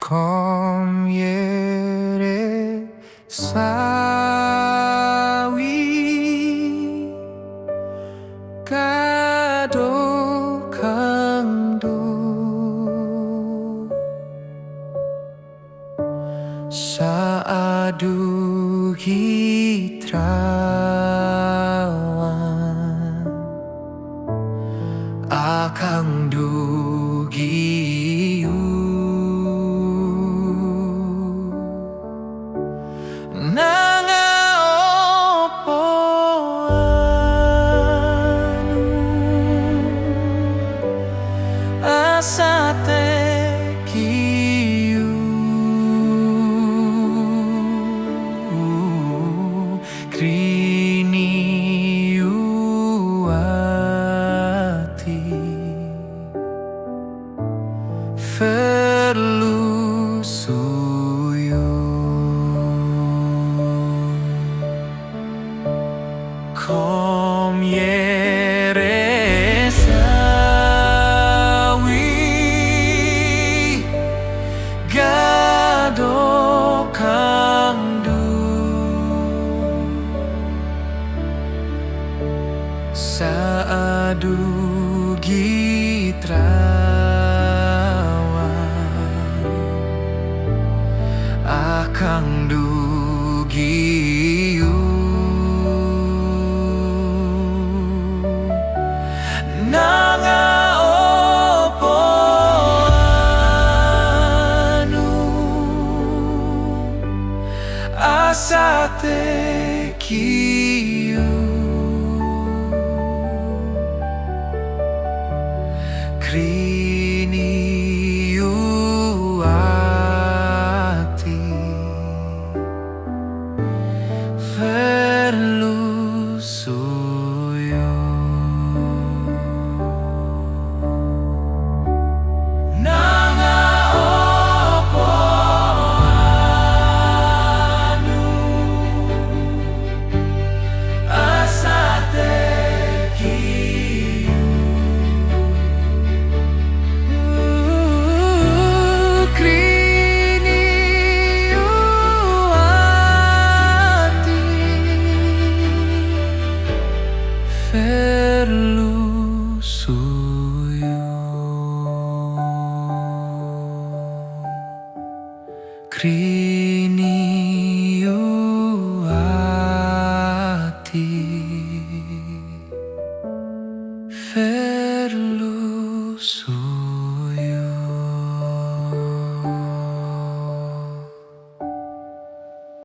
Kom yere sawi kado kangdo saadu hitrawan akang dugiyu nanga opo anu asate kiyu krini yuati perlu suyo kom yere sawi gado kangdu saadu gitrawan akang dugiyu nanga opo anu asate kiyu krini yuati perlu suyo nanga opo anu asate kiyu krini yuati perlu suyo krini